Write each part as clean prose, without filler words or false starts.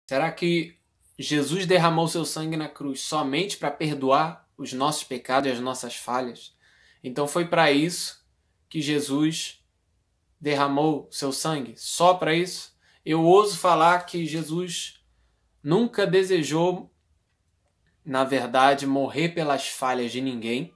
Será que Jesus derramou seu sangue na cruz somente para perdoar os nossos pecados e as nossas falhas? Então foi para isso que Jesus derramou seu sangue? Só para isso? Eu ouso falar que Jesus nunca desejou, na verdade, morrer pelas falhas de ninguém.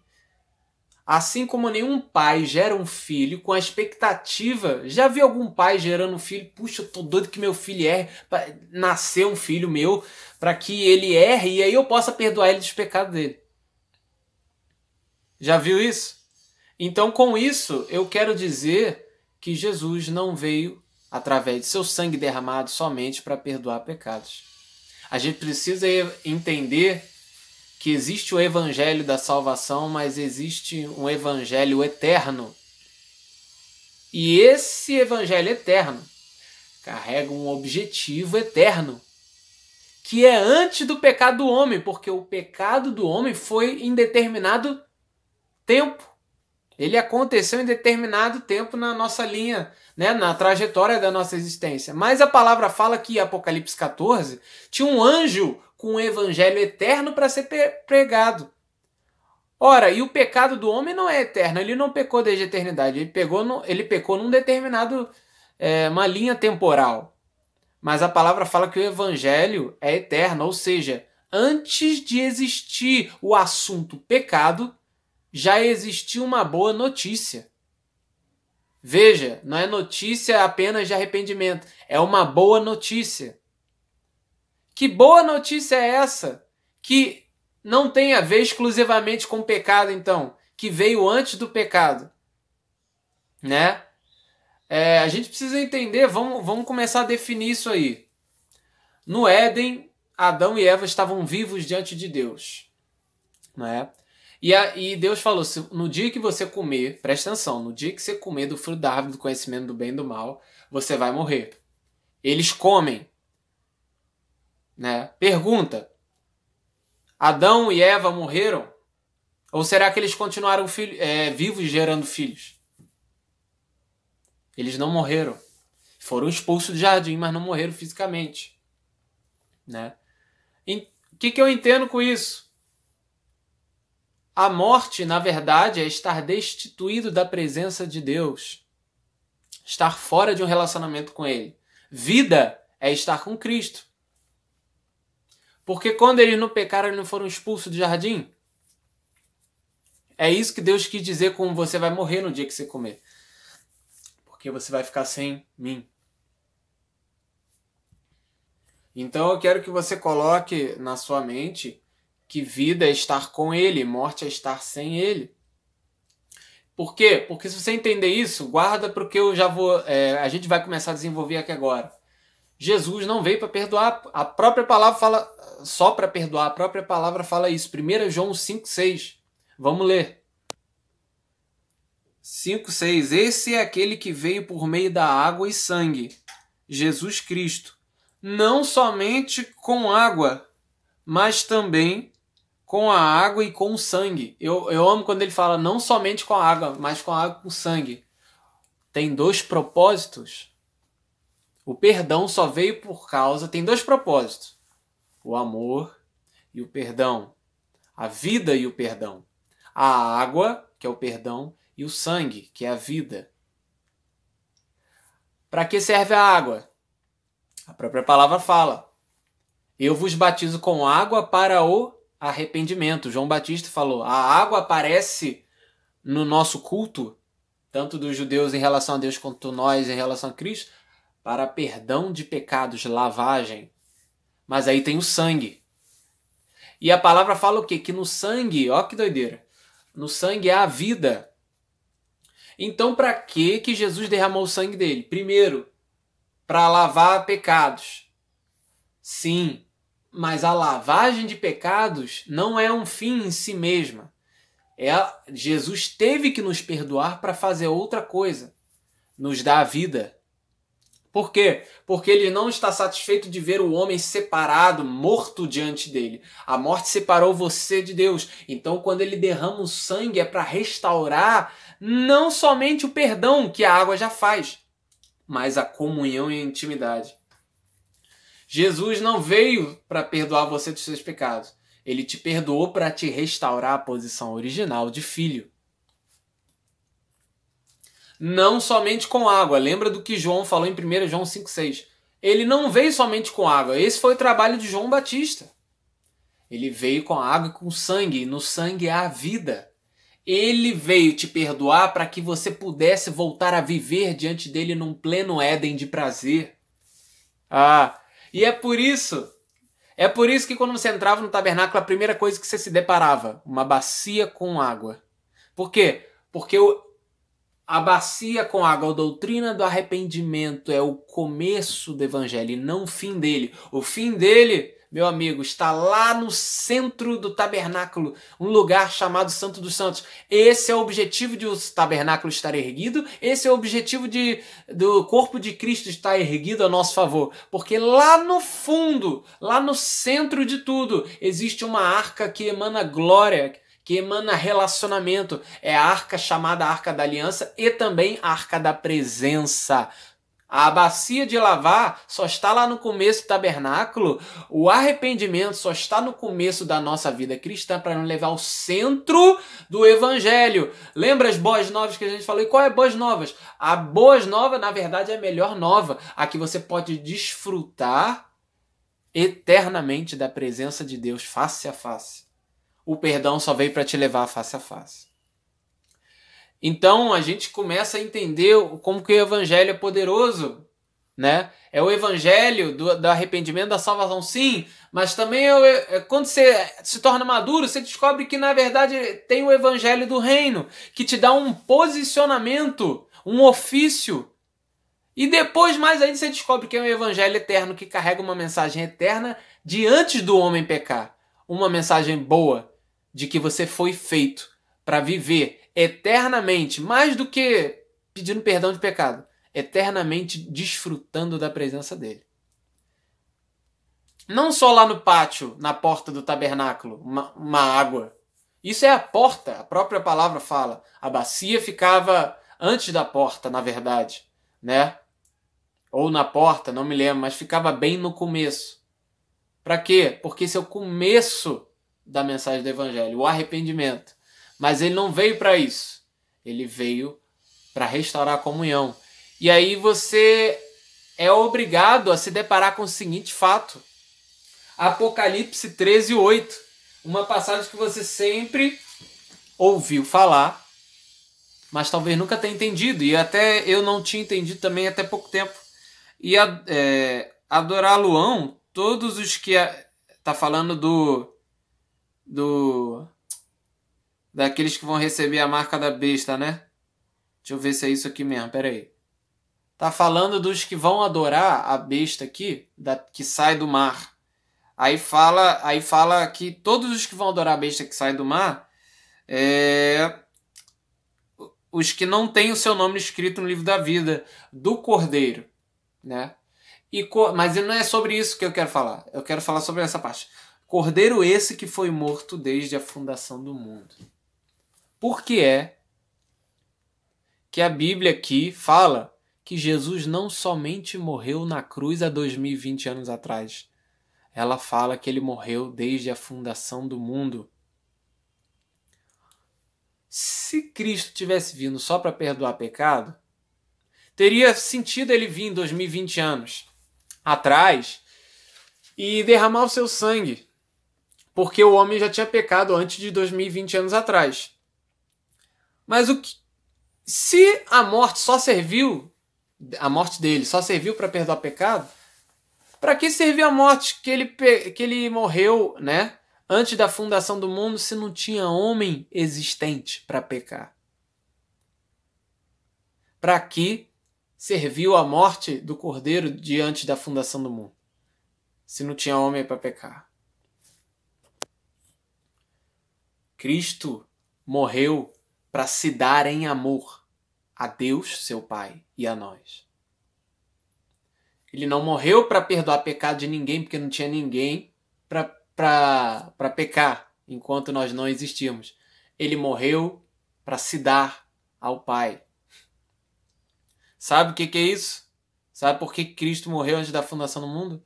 Assim como nenhum pai gera um filho com a expectativa... Já vi algum pai gerando um filho? Puxa, eu tô doido que meu filho erre, para nascer um filho meu, para que ele erre e aí eu possa perdoar ele dos pecados dele. Já viu isso? Então, com isso, eu quero dizer que Jesus não veio através de seu sangue derramado somente para perdoar pecados. A gente precisa entender que existe o evangelho da salvação, mas existe um evangelho eterno. E esse evangelho eterno carrega um objetivo eterno, que é antes do pecado do homem, porque o pecado do homem foi em determinado tempo. Ele aconteceu em determinado tempo na nossa linha, né, na trajetória da nossa existência. Mas a palavra fala que em Apocalipse 14 tinha um anjo com um evangelho eterno para ser pregado. Ora, e o pecado do homem não é eterno, ele não pecou desde a eternidade, ele pecou num determinado, uma linha temporal. Mas a palavra fala que o evangelho é eterno, ou seja, antes de existir o assunto pecado, já existiu uma boa notícia. Veja, não é notícia apenas de arrependimento, é uma boa notícia. Que boa notícia é essa? Que não tem a ver exclusivamente com o pecado, então, que veio antes do pecado, né? A gente precisa entender, vamos começar a definir isso aí. No Éden, Adão e Eva estavam vivos diante de Deus, não é? E Deus falou, no dia que você comer, presta atenção, no dia que você comer do fruto da árvore do conhecimento do bem e do mal, você vai morrer. Eles comem, né? Pergunta, Adão e Eva morreram? Ou será que eles continuaram vivos gerando filhos? Eles não morreram. Foram expulsos do jardim, mas não morreram fisicamente, né? O que eu entendo com isso? A morte, na verdade, é estar destituído da presença de Deus. Estar fora de um relacionamento com Ele. Vida é estar com Cristo. Porque quando eles não pecaram, eles não foram expulsos do jardim. É isso que Deus quis dizer com você vai morrer no dia que você comer. Porque você vai ficar sem mim. Então eu quero que você coloque na sua mente que vida é estar com Ele, morte é estar sem Ele. Por quê? Porque se você entender isso, guarda porque eu já vou... a gente vai começar a desenvolver aqui agora. Jesus não veio para perdoar. A própria palavra fala só para perdoar. A própria palavra fala isso. 1 João 5,6. Vamos ler. 5,6. Esse é aquele que veio por meio da água e sangue. Jesus Cristo. Não somente com água, mas também com a água e com o sangue. Eu amo quando ele fala não somente com a água, mas com a água e com o sangue. Tem dois propósitos. O perdão só veio por causa... Tem dois propósitos. O amor e o perdão. A vida e o perdão. A água, que é o perdão, e o sangue, que é a vida. Para que serve a água? A própria palavra fala. Eu vos batizo com água para o arrependimento. João Batista falou. A água aparece no nosso culto, tanto dos judeus em relação a Deus quanto nós em relação a Cristo, para perdão de pecados, lavagem. Mas aí tem o sangue. E a palavra fala o quê? Que no sangue, ó que doideira, no sangue há a vida. Então para que Jesus derramou o sangue dele? Primeiro, para lavar pecados. Sim, mas a lavagem de pecados não é um fim em si mesma. Jesus teve que nos perdoar para fazer outra coisa. Nos dar a vida. Por quê? Porque ele não está satisfeito de ver o homem separado, morto diante dele. A morte separou você de Deus. Então, quando ele derrama o sangue, é para restaurar não somente o perdão que a água já faz, mas a comunhão e a intimidade. Jesus não veio para perdoar você dos seus pecados. Ele te perdoou para te restaurar à posição original de filho. Não somente com água. Lembra do que João falou em 1 João 5,6. Ele não veio somente com água. Esse foi o trabalho de João Batista. Ele veio com água e com sangue. E no sangue há a vida. Ele veio te perdoar para que você pudesse voltar a viver diante dele num pleno Éden de prazer. E é por isso que quando você entrava no tabernáculo, a primeira coisa que você se deparava, uma bacia com água. Por quê? Porque a bacia com água, a doutrina do arrependimento é o começo do evangelho e não o fim dele. O fim dele, meu amigo, está lá no centro do tabernáculo, um lugar chamado Santo dos Santos. Esse é o objetivo de o tabernáculo estar erguido, esse é o objetivo do corpo de Cristo estar erguido a nosso favor. Porque lá no fundo, lá no centro de tudo, existe uma arca que emana glória, que emana relacionamento. É a arca chamada Arca da Aliança e também a Arca da Presença. A bacia de lavar só está lá no começo do tabernáculo. O arrependimento só está no começo da nossa vida cristã para nos levar ao centro do evangelho. Lembra as boas novas que a gente falou? E qual é boas novas? A boas nova, na verdade, é a melhor nova. A que você pode desfrutar eternamente da presença de Deus face a face. O perdão só veio para te levar face a face. Então a gente começa a entender como que o evangelho é poderoso, né? É o evangelho do arrependimento, da salvação, sim, mas também quando você se torna maduro, você descobre que na verdade tem o evangelho do reino, que te dá um posicionamento, um ofício. E depois, mais ainda, você descobre que é um evangelho eterno que carrega uma mensagem eterna de antes do homem pecar. Uma mensagem boa de que você foi feito para viver eternamente, mais do que pedindo perdão de pecado, eternamente desfrutando da presença dele. Não só lá no pátio, na porta do tabernáculo, uma água. Isso é a porta, a própria palavra fala. A bacia ficava antes da porta, na verdade, né? Ou na porta, não me lembro, mas ficava bem no começo. Para quê? Porque esse é o começo da mensagem do evangelho, o arrependimento. Mas ele não veio para isso. Ele veio para restaurar a comunhão. E aí você é obrigado a se deparar com o seguinte fato. Apocalipse 13:8. Uma passagem que você sempre ouviu falar, mas talvez nunca tenha entendido. E até eu não tinha entendido também até pouco tempo. E adorar Luão, todos os que... Tá falando daqueles que vão receber a marca da besta, né? Deixa eu ver se é isso aqui mesmo, pera aí. Tá falando dos que vão adorar a besta aqui, que sai do mar. Aí fala que todos os que vão adorar a besta que sai do mar, os que não têm o seu nome escrito no livro da vida do Cordeiro, né? Mas não é sobre isso que eu quero falar. Eu quero falar sobre essa parte. Cordeiro esse que foi morto desde a fundação do mundo. Por que é que a Bíblia aqui fala que Jesus não somente morreu na cruz há 2020 anos atrás. Ela fala que ele morreu desde a fundação do mundo. Se Cristo tivesse vindo só para perdoar pecado, teria sentido ele vir em 2020 anos atrás e derramar o seu sangue, porque o homem já tinha pecado antes de 2020 anos atrás. Mas se a morte dele só serviu para perdoar pecado, para que serviu a morte que ele morreu, né, antes da fundação do mundo, se não tinha homem existente para pecar? Para que serviu a morte do Cordeiro diante da fundação do mundo, se não tinha homem para pecar? Cristo morreu para se dar em amor a Deus, seu Pai, e a nós. Ele não morreu para perdoar pecado de ninguém, porque não tinha ninguém para pecar enquanto nós não existíamos. Ele morreu para se dar ao Pai. Sabe o que é isso? Sabe por que Cristo morreu antes da fundação do mundo?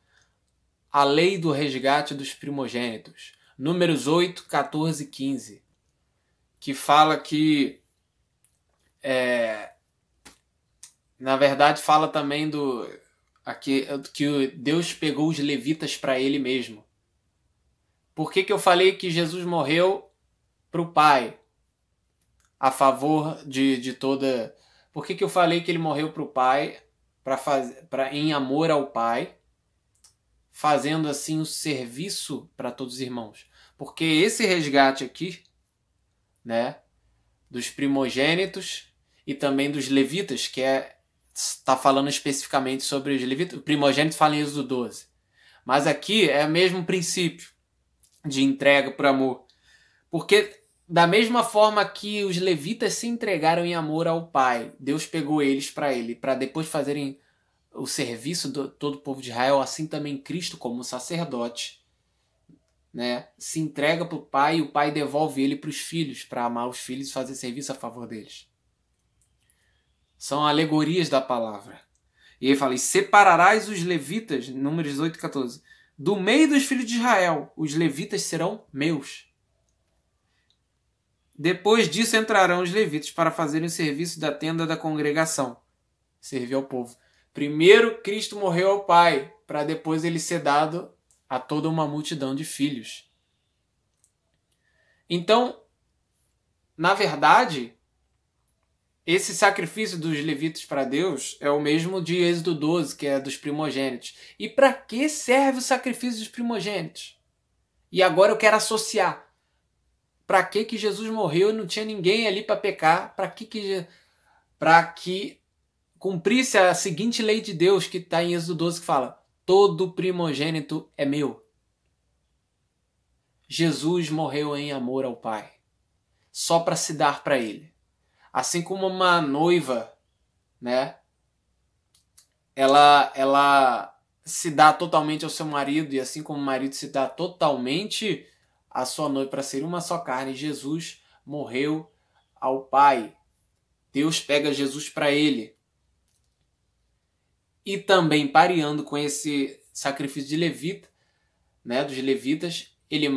a lei do resgate dos primogênitos. Números 8, 14 e 15. Que fala que... na verdade, fala também que Deus pegou os levitas para ele mesmo. Por que eu falei que Jesus morreu para o Pai? A favor de toda... Por que eu falei que ele morreu para o Pai? Em amor ao Pai, fazendo assim o serviço para todos os irmãos. Porque esse resgate aqui, né, dos primogênitos e também dos levitas, que está falando especificamente sobre os levitas. O primogênito fala em Êxodo 12. Mas aqui é o mesmo princípio de entrega por amor. Porque da mesma forma que os levitas se entregaram em amor ao Pai, Deus pegou eles para ele, para depois fazerem o serviço de todo o povo de Israel, assim também Cristo, como sacerdote, né, se entrega para o Pai e o Pai devolve ele para os filhos, para amar os filhos e fazer serviço a favor deles. São alegorias da palavra. E ele fala, e separarás os levitas, Números 18 e 14, do meio dos filhos de Israel, os levitas serão meus. Depois disso entrarão os levitas para fazerem o serviço da tenda da congregação, servir ao povo. Primeiro Cristo morreu ao Pai, para depois ele ser dado a toda uma multidão de filhos. Então, na verdade, esse sacrifício dos levitas para Deus é o mesmo de Êxodo 12, que é dos primogênitos. E para que serve o sacrifício dos primogênitos? E agora eu quero associar. Para que Jesus morreu e não tinha ninguém ali para pecar? Para que cumprisse a seguinte lei de Deus que está em Êxodo 12, que fala, todo primogênito é meu. Jesus morreu em amor ao Pai, só para se dar para ele. Assim como uma noiva, né, ela se dá totalmente ao seu marido, e assim como o marido se dá totalmente à sua noiva para ser uma só carne, Jesus morreu ao Pai. Deus pega Jesus para ele. E também pareando com esse sacrifício de levita, né, dos levitas, ele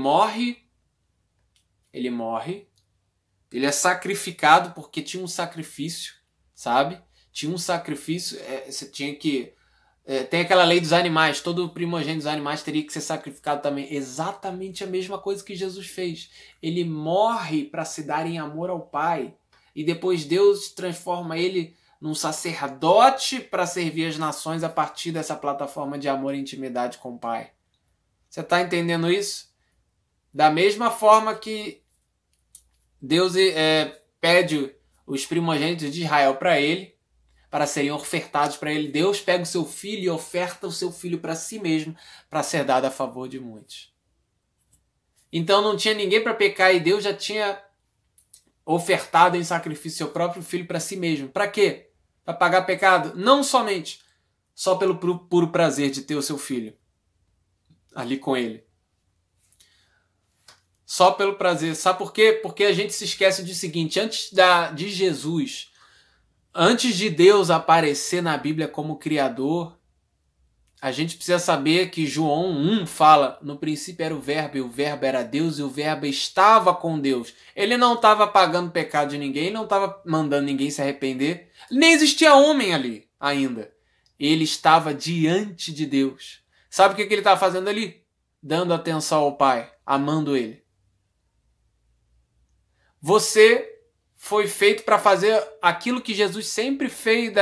é sacrificado porque tinha um sacrifício, sabe? Tinha um sacrifício, você tinha que... tem aquela lei dos animais, todo primogênito dos animais teria que ser sacrificado também. Exatamente a mesma coisa que Jesus fez. Ele morre para se dar em amor ao Pai. E depois Deus transforma ele num sacerdote para servir as nações a partir dessa plataforma de amor e intimidade com o Pai. Você está entendendo isso? Da mesma forma que Deus pede os primogênitos de Israel para ele, para serem ofertados para ele, Deus pega o seu filho e oferta o seu filho para si mesmo, para ser dado a favor de muitos. Então não tinha ninguém para pecar e Deus já tinha ofertado em sacrifício seu próprio filho para si mesmo. Para quê? Para pagar pecado? Não somente só pelo puro prazer de ter o seu filho ali com ele. Só pelo prazer. Sabe por quê? Porque a gente se esquece do seguinte, antes de Jesus, antes de Deus aparecer na Bíblia como Criador, a gente precisa saber que João 1 fala, no princípio era o Verbo, e o Verbo era Deus, e o Verbo estava com Deus. Ele não estava pagando pecado de ninguém, não estava mandando ninguém se arrepender, nem existia homem ali ainda. Ele estava diante de Deus. Sabe o que ele estava fazendo ali? Dando atenção ao Pai, amando Ele. Você foi feito para fazer aquilo que Jesus sempre fez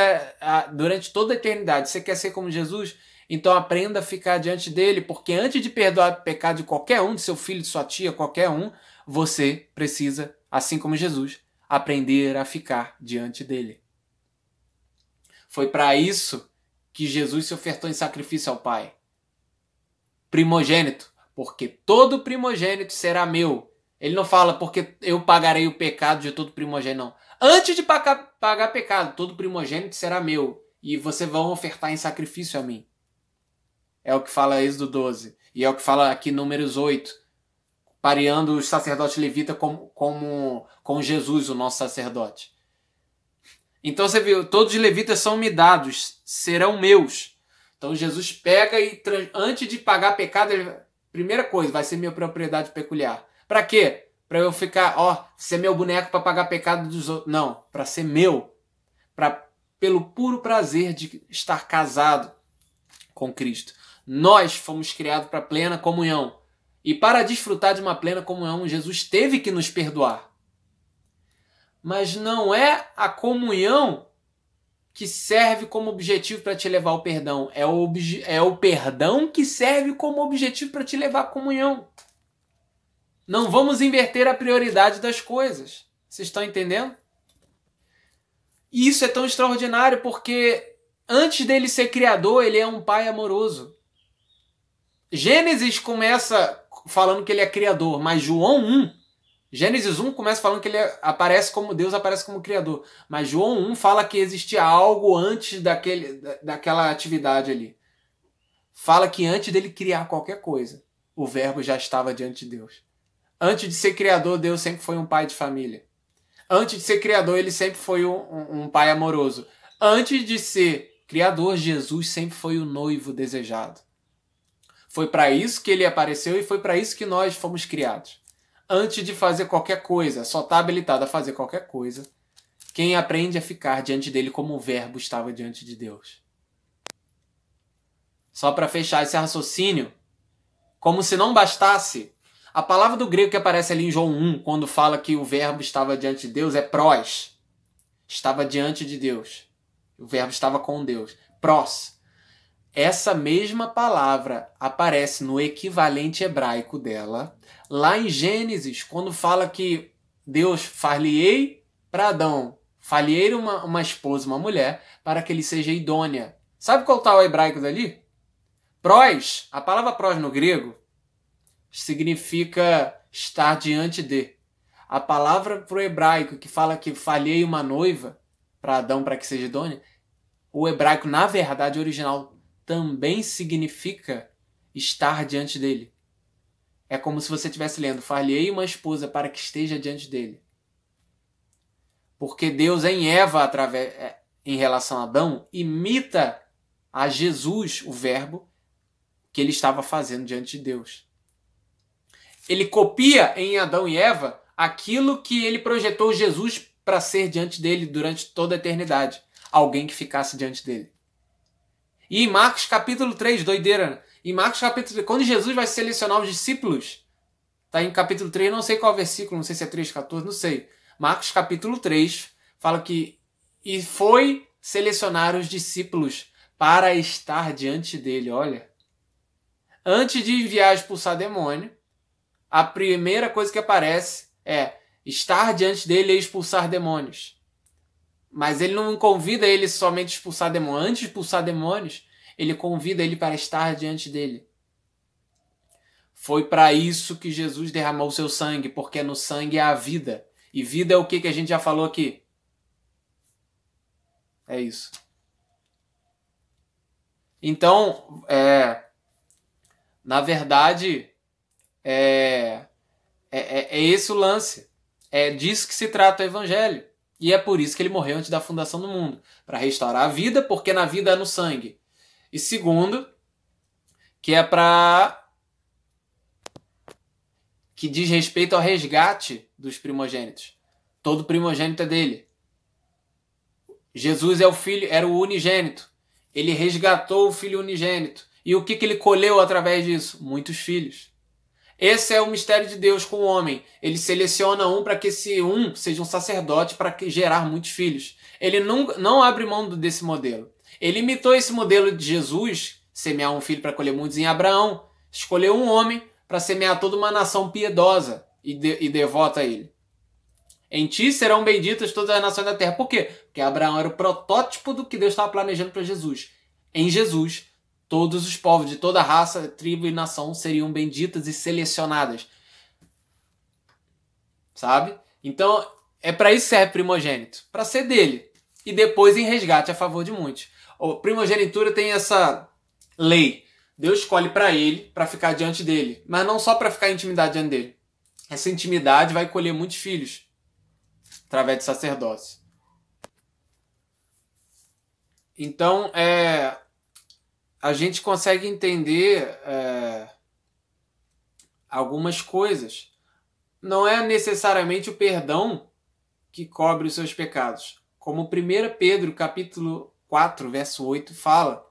durante toda a eternidade. Você quer ser como Jesus? Então aprenda a ficar diante dele, porque antes de perdoar o pecado de qualquer um, de seu filho, de sua tia, qualquer um, você precisa, assim como Jesus, aprender a ficar diante dele. Foi para isso que Jesus se ofertou em sacrifício ao Pai. Primogênito, porque todo primogênito será meu. Ele não fala porque eu pagarei o pecado de todo primogênito, não. Antes de pagar pecado, todo primogênito será meu. E vocês vão ofertar em sacrifício a mim. É o que fala Êxodo 12. E é o que fala aqui Números 8. Pareando os sacerdotes levitas com Jesus, o nosso sacerdote. Então você viu, todos os levitas são me dados, serão meus. Então Jesus pega e, antes de pagar pecado, primeira coisa, vai ser minha propriedade peculiar. Para quê? Para eu ficar, ser meu boneco para pagar pecado dos outros. Não, para ser meu. Pelo puro prazer de estar casado com Cristo. Nós fomos criados para plena comunhão. E para desfrutar de uma plena comunhão, Jesus teve que nos perdoar. Mas não é a comunhão que serve como objetivo para te levar ao perdão. É o perdão que serve como objetivo para te levar à comunhão. Não vamos inverter a prioridade das coisas. Vocês estão entendendo? E isso é tão extraordinário porque antes dele ser criador, ele é um pai amoroso. Gênesis começa falando que ele é criador, mas Gênesis 1 começa falando que ele aparece como Deus, aparece como criador. Mas João 1 fala que existia algo antes daquela atividade ali. Fala que antes dele criar qualquer coisa, o verbo já estava diante de Deus. Antes de ser criador, Deus sempre foi um pai de família. Antes de ser criador, ele sempre foi um pai amoroso. Antes de ser criador, Jesus sempre foi o noivo desejado. Foi para isso que ele apareceu e foi para isso que nós fomos criados. Antes de fazer qualquer coisa, só está habilitado a fazer qualquer coisa quem aprende a ficar diante dele como o verbo estava diante de Deus. Só para fechar esse raciocínio, como se não bastasse, a palavra do grego que aparece ali em João 1, quando fala que o verbo estava diante de Deus, é prós. Estava diante de Deus. O verbo estava com Deus. Prós. Essa mesma palavra aparece no equivalente hebraico dela, lá em Gênesis, quando fala que Deus far-lhe-ei para Adão, far-lhe-ei uma esposa, uma mulher, para que ele seja idônea. Sabe qual está o hebraico dali? Prós, a palavra prós no grego, significa estar diante de. A palavra para o hebraico que fala que far-lhe-ei uma noiva para Adão, para que seja idônea, o hebraico, na verdade, original, também significa estar diante dele. É como se você estivesse lendo, far-lhe-ei uma esposa para que esteja diante dele. Porque Deus em Eva, em relação a Adão, imita a Jesus, o verbo, que ele estava fazendo diante de Deus. Ele copia em Adão e Eva aquilo que ele projetou Jesus para ser diante dele durante toda a eternidade. Alguém que ficasse diante dele. E em Marcos capítulo 3, doideira, né? Em Marcos capítulo 3, quando Jesus vai selecionar os discípulos, tá em capítulo 3, não sei qual versículo, não sei se é 3,14, não sei. Marcos capítulo 3 fala que e foi selecionar os discípulos para estar diante dele, olha. Antes de enviar expulsar demônio, a primeira coisa que aparece é estar diante dele e expulsar demônios. Mas ele não convida ele somente a expulsar demônios. Antes de expulsar demônios, ele convida ele para estar diante dele. Foi para isso que Jesus derramou o seu sangue, porque no sangue há a vida. E vida é o que a gente já falou aqui? É isso. Então, na verdade, é esse o lance. É disso que se trata o evangelho. E é por isso que ele morreu antes da fundação do mundo. Para restaurar a vida, porque na vida é no sangue. E segundo, que é que diz respeito ao resgate dos primogênitos. Todo primogênito é dele. Jesus é o filho, era o unigênito. Ele resgatou o filho unigênito. E o que ele colheu através disso? Muitos filhos. Esse é o mistério de Deus com o homem. Ele seleciona um para que esse um seja um sacerdote para gerar muitos filhos. Ele não abre mão desse modelo. Ele imitou esse modelo de Jesus, semear um filho para colher muitos em Abraão. Escolheu um homem para semear toda uma nação piedosa e devota a ele. Em ti serão benditas todas as nações da terra. Por quê? Porque Abraão era o protótipo do que Deus estava planejando para Jesus. Em Jesus, todos os povos de toda raça, tribo e nação seriam benditas e selecionadas. Sabe? Então, é para isso que serve primogênito. Para ser dele. E depois em resgate a favor de muitos. A primogenitura tem essa lei. Deus escolhe para ele, para ficar diante dele. Mas não só para ficar em intimidade diante dele. Essa intimidade vai colher muitos filhos. Através de sacerdócio. Então, a gente consegue entender algumas coisas. Não é necessariamente o perdão que cobre os seus pecados. Como 1 Pedro, capítulo 4, verso 8, fala.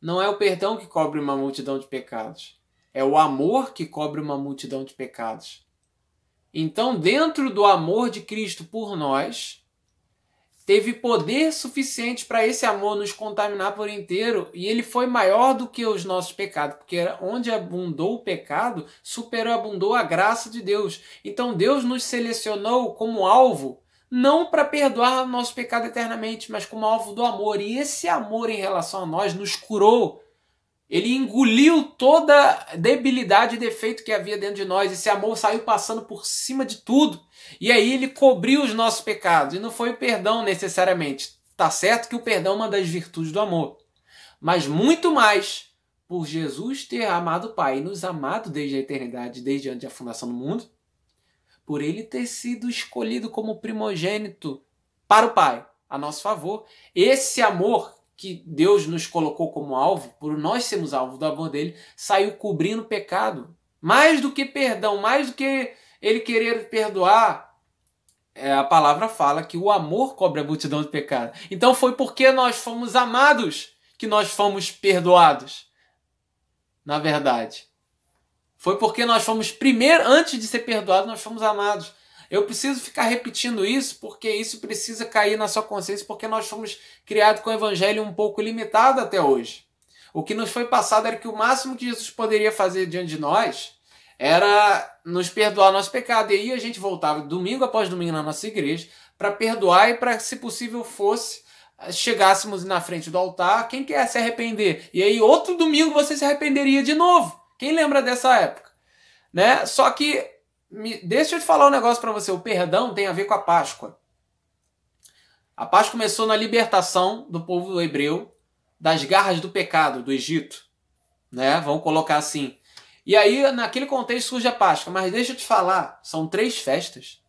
Não é o perdão que cobre uma multidão de pecados. É o amor que cobre uma multidão de pecados. Então, dentro do amor de Cristo por nós, teve poder suficiente para esse amor nos contaminar por inteiro, e ele foi maior do que os nossos pecados, porque onde abundou o pecado, superabundou a graça de Deus. Então Deus nos selecionou como alvo, não para perdoar nosso pecado eternamente, mas como alvo do amor. E esse amor em relação a nós nos curou. Ele engoliu toda debilidade e defeito que havia dentro de nós. Esse amor saiu passando por cima de tudo. E aí ele cobriu os nossos pecados. E não foi o perdão necessariamente. Tá certo que o perdão é uma das virtudes do amor. Mas muito mais por Jesus ter amado o Pai e nos amado desde a eternidade, desde antes da fundação do mundo. Por ele ter sido escolhido como primogênito para o Pai, a nosso favor. Esse amor que Deus nos colocou como alvo, por nós sermos alvo do amor dele, saiu cobrindo o pecado. Mais do que perdão, mais do que ele querer perdoar, a palavra fala que o amor cobre a multidão de pecado. Então foi porque nós fomos amados que nós fomos perdoados. Na verdade. Foi porque nós fomos primeiro, antes de ser perdoados, nós fomos amados. Eu preciso ficar repetindo isso porque isso precisa cair na sua consciência, porque nós fomos criados com o evangelho um pouco limitado até hoje. O que nos foi passado era que o máximo que Jesus poderia fazer diante de nós era nos perdoar nosso pecado. E aí a gente voltava domingo após domingo na nossa igreja para perdoar e para, se possível fosse, chegássemos na frente do altar, quem quer se arrepender? E aí outro domingo você se arrependeria de novo. Quem lembra dessa época? Né? Só que, deixa eu te falar um negócio para você. O perdão tem a ver com a Páscoa. A Páscoa começou na libertação do povo hebreu das garras do pecado do Egito. Né? Vamos colocar assim. E aí, naquele contexto, surge a Páscoa. Mas deixa eu te falar, são 3 festas.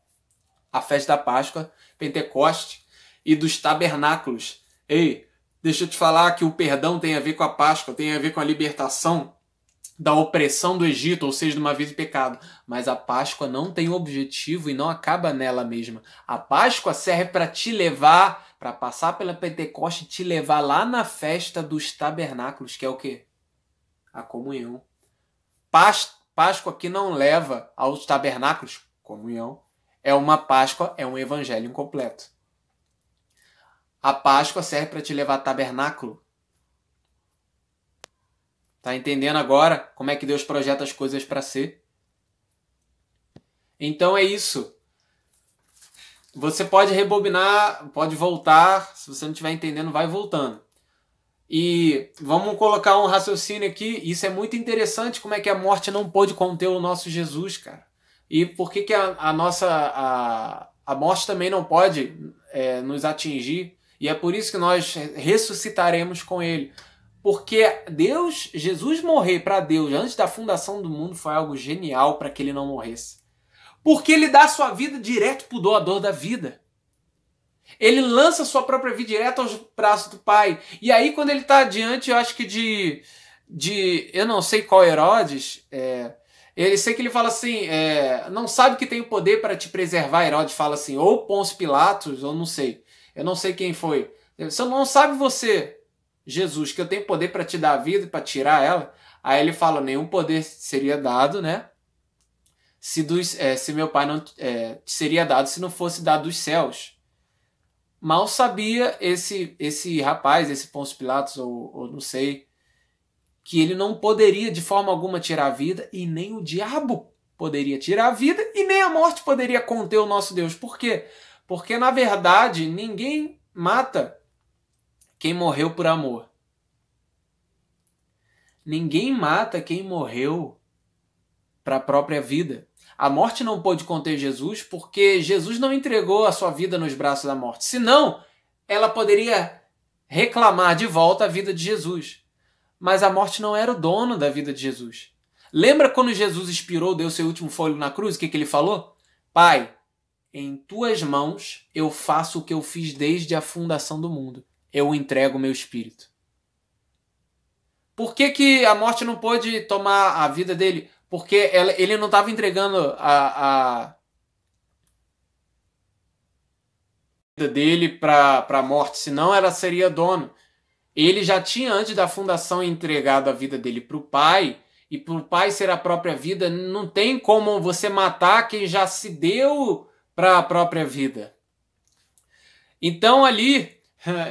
A festa da Páscoa, Pentecoste e dos tabernáculos. Ei, deixa eu te falar que o perdão tem a ver com a Páscoa, tem a ver com a libertação da opressão do Egito, ou seja, de uma vida de pecado. Mas a Páscoa não tem objetivo e não acaba nela mesma. A Páscoa serve para te levar, para passar pela Pentecoste e te levar lá na festa dos tabernáculos, que é o quê? A comunhão. Páscoa que não leva aos tabernáculos, comunhão, é uma Páscoa, é um evangelho incompleto. A Páscoa serve para te levar a tabernáculo. Tá entendendo agora como é que Deus projeta as coisas para ser? Então é isso. Você pode rebobinar, pode voltar. Se você não estiver entendendo, vai voltando. E vamos colocar um raciocínio aqui. Isso é muito interessante, como é que a morte não pôde conter o nosso Jesus, cara. E por que a morte também não pode nos atingir. E é por isso que nós ressuscitaremos com ele. Porque Jesus morrer para Deus antes da fundação do mundo foi algo genial para que ele não morresse. Porque ele dá sua vida direto para o doador da vida. Ele lança sua própria vida direto aos braços do Pai. E aí quando ele está diante, eu acho que eu não sei qual Herodes, ele sei que ele fala assim, não sabe que tem o poder para te preservar. Herodes fala assim, ou Pôncio Pilatos, ou não sei. Eu não sei quem foi. Você não sabe você, Jesus, que eu tenho poder para te dar a vida e para tirar ela? Aí ele fala, nenhum poder seria dado, né? Se meu pai não seria dado se não fosse dado dos céus. Mal sabia esse rapaz, esse Pôncio Pilatos, ou não sei, que ele não poderia de forma alguma tirar a vida, e nem o diabo poderia tirar a vida, e nem a morte poderia conter o nosso Deus. Por quê? Porque, na verdade, ninguém mata quem morreu por amor. Ninguém mata quem morreu para a própria vida. A morte não pôde conter Jesus porque Jesus não entregou a sua vida nos braços da morte. Senão, ela poderia reclamar de volta a vida de Jesus. Mas a morte não era o dono da vida de Jesus. Lembra quando Jesus expirou, deu seu último fôlego na cruz? O que ele falou? Pai, em tuas mãos eu faço o que eu fiz desde a fundação do mundo. Eu entrego o meu espírito. Por que que a morte não pôde tomar a vida dele? Porque ele não estava entregando a vida dele para a morte, senão ela seria dono. Ele já tinha, antes da fundação, entregado a vida dele para o Pai, e para o Pai ser a própria vida, não tem como você matar quem já se deu para a própria vida. Então ali,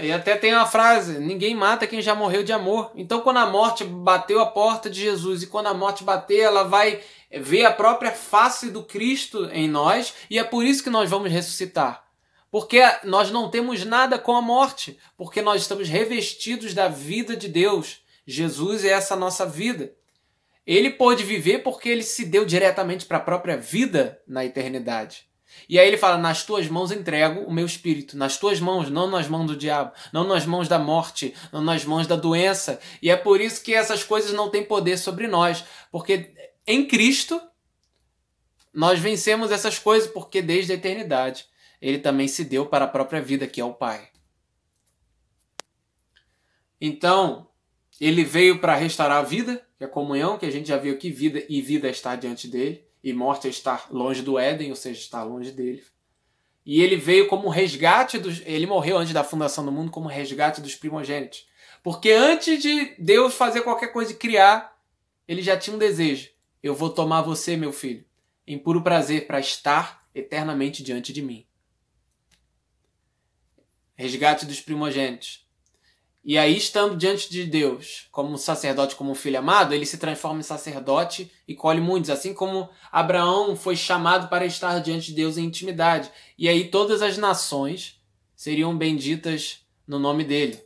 e até tem uma frase, ninguém mata quem já morreu de amor. Então quando a morte bateu a porta de Jesus, e quando a morte bater, ela vai ver a própria face do Cristo em nós, e é por isso que nós vamos ressuscitar. Porque nós não temos nada com a morte, porque nós estamos revestidos da vida de Deus. Jesus é essa nossa vida. Ele pôde viver porque ele se deu diretamente para a própria vida na eternidade. E aí ele fala, nas tuas mãos entrego o meu espírito. Nas tuas mãos, não nas mãos do diabo, não nas mãos da morte, não nas mãos da doença. E é por isso que essas coisas não têm poder sobre nós. Porque em Cristo, nós vencemos essas coisas, porque desde a eternidade ele também se deu para a própria vida, que é o Pai. Então, ele veio para restaurar a vida, que é a comunhão, que a gente já viu aqui, vida e vida está diante dele, e morte é estar longe do Éden, ou seja, estar longe dele. E ele veio como resgate ele morreu antes da fundação do mundo como resgate dos primogênitos. Porque antes de Deus fazer qualquer coisa e criar, ele já tinha um desejo. Eu vou tomar você, meu filho, em puro prazer, para estar eternamente diante de mim. Resgate dos primogênitos. E aí, estando diante de Deus, como sacerdote, como filho amado, ele se transforma em sacerdote e colhe muitos, assim como Abraão foi chamado para estar diante de Deus em intimidade. E aí todas as nações seriam benditas no nome dele.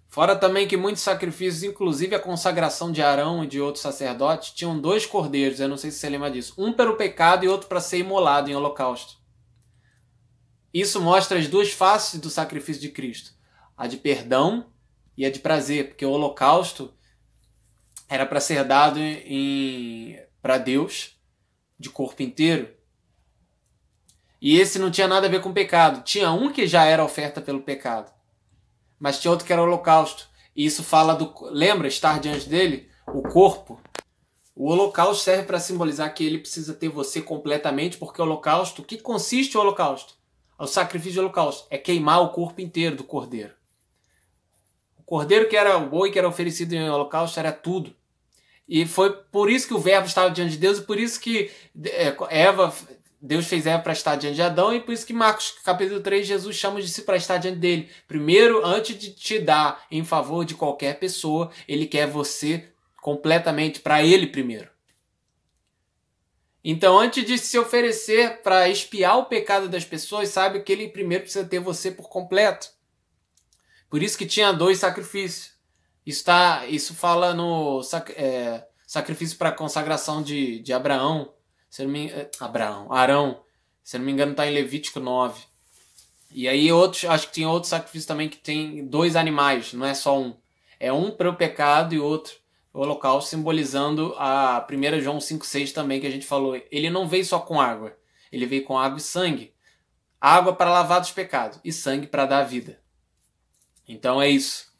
Fora também que muitos sacrifícios, inclusive a consagração de Arão e de outros sacerdotes, tinham 2 cordeiros, eu não sei se você lembra disso, um pelo pecado e outro para ser imolado em holocausto. Isso mostra as 2 faces do sacrifício de Cristo. A de perdão e a de prazer, porque o holocausto era para ser dado para Deus de corpo inteiro. E esse não tinha nada a ver com pecado. Tinha um que já era oferta pelo pecado, mas tinha outro que era o holocausto. E isso fala do... Lembra, estar diante dele? O corpo. O holocausto serve para simbolizar que ele precisa ter você completamente, porque o holocausto... O que consiste o holocausto? O sacrifício de holocausto é queimar o corpo inteiro do cordeiro. O cordeiro que era o boi que era oferecido em holocausto era tudo. E foi por isso que o verbo estava diante de Deus, e por isso que Deus fez Eva para estar diante de Adão, e por isso que Marcos capítulo 3, Jesus chama de si para estar diante dele. Primeiro, antes de te dar em favor de qualquer pessoa, ele quer você completamente para ele primeiro. Então, antes de se oferecer para expiar o pecado das pessoas, sabe que ele primeiro precisa ter você por completo. Por isso que tinha 2 sacrifícios. Isso fala no sacrifício para a consagração de Abraão. Arão. Se eu não me engano, está em Levítico 9. E aí acho que tinha outro sacrifício também que tem 2 animais, não é só um. É um para o pecado e outro o holocausto, simbolizando a 1 João 5,6 também que a gente falou. Ele não veio só com água, ele veio com água e sangue. Água para lavar dos pecados e sangue para dar vida. Então é isso.